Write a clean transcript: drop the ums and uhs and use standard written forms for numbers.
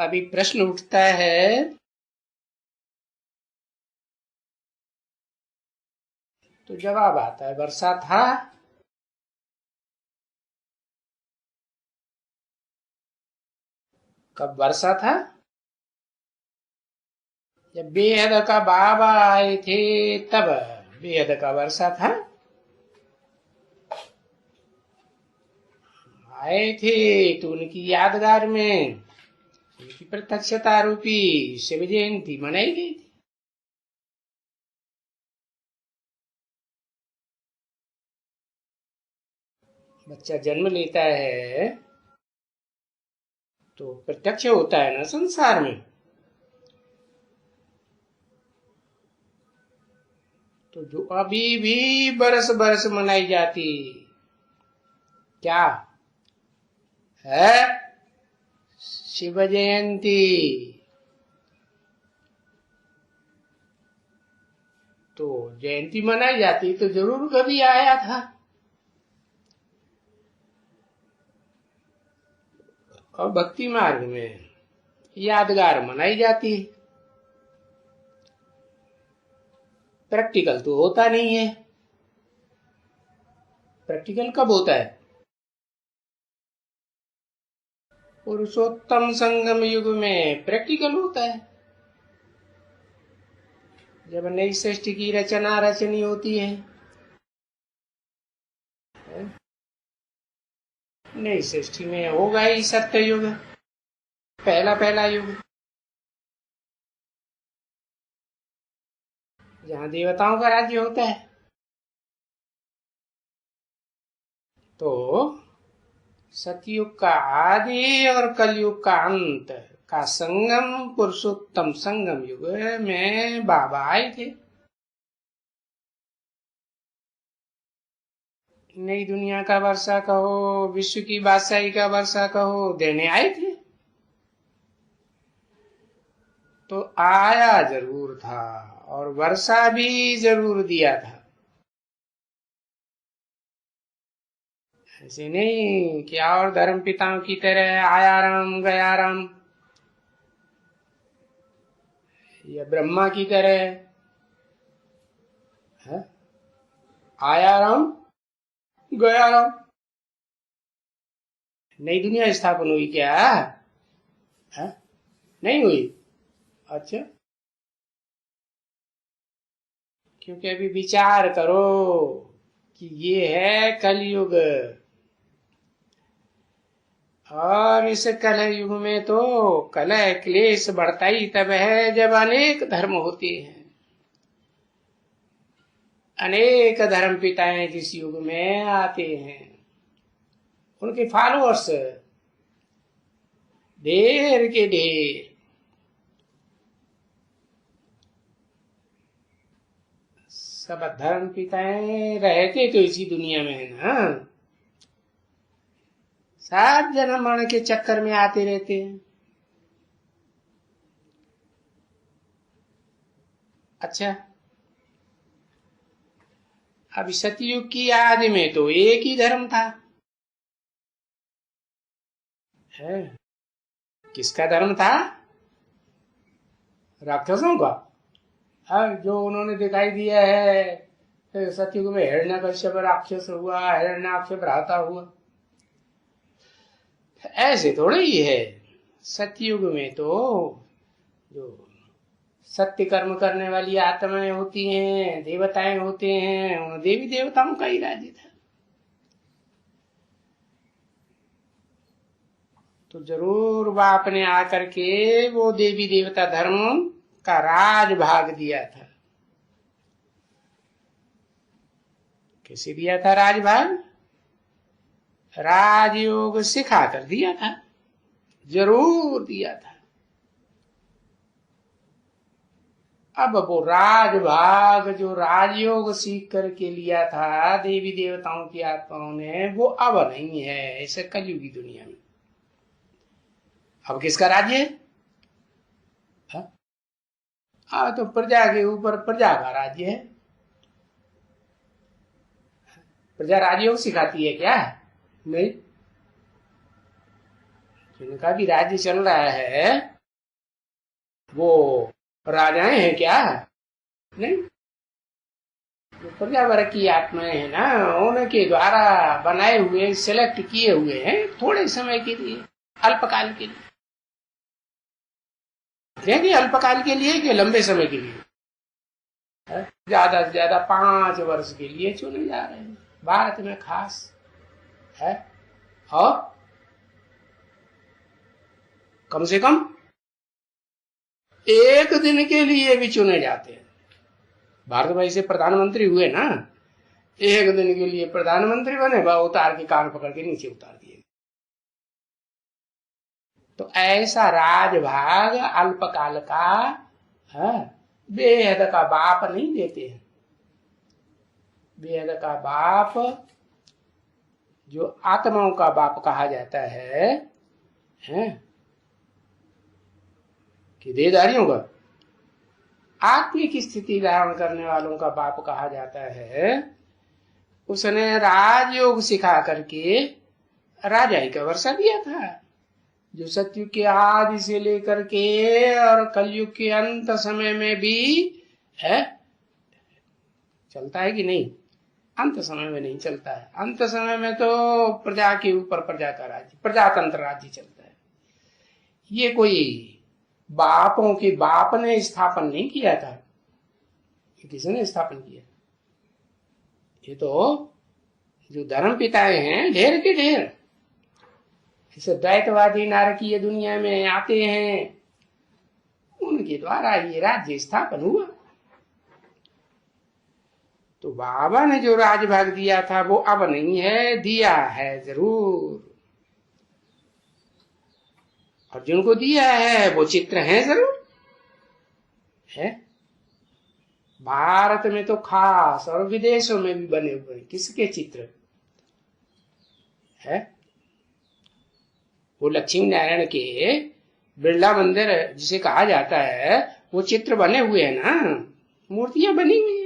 अभी प्रश्न उठता है, तो जवाब आता है वर्षा था। कब वर्षा था? जब बेहद का बाबा आए थे तब बेहद का वर्षा था। आए थे तो उनकी यादगार में उनकी प्रत्यक्षता रूपी शिव जयंती मनाई गई थी। बच्चा जन्म लेता है तो प्रत्यक्ष होता है ना संसार में। तो जो अभी भी बरस बरस मनाई जाती क्या है? शिव जयंती। तो जयंती मनाई जाती तो जरूर कभी आया था। और भक्ति मार्ग में यादगार मनाई जाती है। प्रैक्टिकल तो होता नहीं है। प्रैक्टिकल कब होता है? पुरुषोत्तम संगम युग में प्रैक्टिकल होता है, जब नई सृष्टि की रचना रचनी होती है। नई सृष्टि में होगा ही सत्य युग, पहला पहला युग, जहाँ देवताओं का राज्य होता है। तो सतयुग का आदि और कलयुग का अंत का संगम पुरुषोत्तम संगम युग में बाबा आए थे। नई दुनिया का वर्षा कहो, विश्व की बादशाही का वर्षा कहो, देने आए थे। तो आया जरूर था और वर्षा भी जरूर दिया था। ऐसे नहीं कि और धर्म पिताओं की तरह आया राम गया राम, या ब्रह्मा की तरह है? आया राम गया राम। नई दुनिया स्थापन हुई क्या है? नहीं हुई। अच्छा, क्योंकि अभी विचार करो कि ये है कलयुग, और इस कलह युग में तो कलह क्लेश बढ़ता ही तब है जब अनेक धर्म होते हैं। अनेक धर्म पिताएं जिस युग में आते हैं, उनके फॉलोअर्स ढेर के ढेर। सब धर्म पिताएं रहते तो इसी दुनिया में है ना, सब जन्म मरण के चक्कर में आते रहते हैं। अच्छा, अब सतयुग की आदि में तो एक ही धर्म था है। किसका धर्म था? राक्षसों का। जो उन्होंने दिखाई दिया है सतयुग में, हिरण्यकश्यप राक्षस हुआ, हिरण्याक्ष भ्राता हुआ, ऐसे थोड़े ही है। सतयुग में तो जो सत्य कर्म करने वाली आत्माएं होती हैं, देवताएं होते हैं, उन देवी देवताओं का ही राज्य था। तो जरूर बाप ने आकर के वो देवी देवता धर्म का राज भाग दिया था। कैसे दिया था राजभाग? राजयोग सिखा कर दिया था, जरूर दिया था। अब वो राजभाग जो राजयोग सीख करके लिया था देवी देवताओं की आत्माओं ने, वो अब नहीं है ऐसे कलयुगी दुनिया में। अब किसका राज्य है? तो प्रजा के ऊपर प्रजा का राज्य है। प्रजा राजयोग सिखाती है क्या? नहीं। उनका भी राज्य चल रहा है, वो राजाएं हैं क्या? नहीं, जो प्रजा वर्ग की आत्माएं हैं ना, उनके द्वारा बनाए हुए, सिलेक्ट किए हुए हैं थोड़े समय के लिए, अल्पकाल के लिए। कि अल्पकाल के लिए कि लंबे समय के लिए? ज्यादा से ज्यादा 5 वर्ष के लिए चुने जा रहे हैं, भारत में खास है। और कम से कम 1 दिन के लिए भी चुने जाते हैं। भारत भाई से प्रधानमंत्री हुए ना, 1 दिन के लिए प्रधानमंत्री बने, वह उतार के कान पकड़ के नीचे उतार दिए। तो ऐसा राजभाग अल्पकाल का है, बेहद का बाप नहीं देते हैं। बेहद का बाप जो आत्माओं का बाप कहा जाता है कि देहधारियों का, आत्मिक स्थिति धारण करने वालों का बाप कहा जाता है। उसने राजयोग सिखा करके राजाई का वर्षा दिया था, जो सतयुग के आदि से लेकर के और कलयुग के अंत समय में भी है, चलता है कि नहीं? अंत समय में नहीं चलता है। अंत समय में तो प्रजा के ऊपर प्रजा का राज्य, प्रजातंत्र राज्य चलता है। ये कोई बापों के बाप ने स्थापन नहीं किया था, किसने स्थापन किया? ये तो जो धर्म पिताएं हैं, ढेर के ढेर, इसे द्वैतवादी नारकीय दुनिया में आते हैं, उनके द्वारा ये राज्य स्थापन हुआ। तो बाबा ने जो राजभाग दिया था वो अब नहीं है, दिया है जरूर। और जिनको दिया है वो चित्र हैं जरूर है। भारत में तो खास, और विदेशों में भी बने हुए हैं। किसके चित्र है? वो लक्ष्मी नारायण के बिरला मंदिर जिसे कहा जाता है, वो चित्र बने हुए हैं ना, मूर्तियां बनी हुई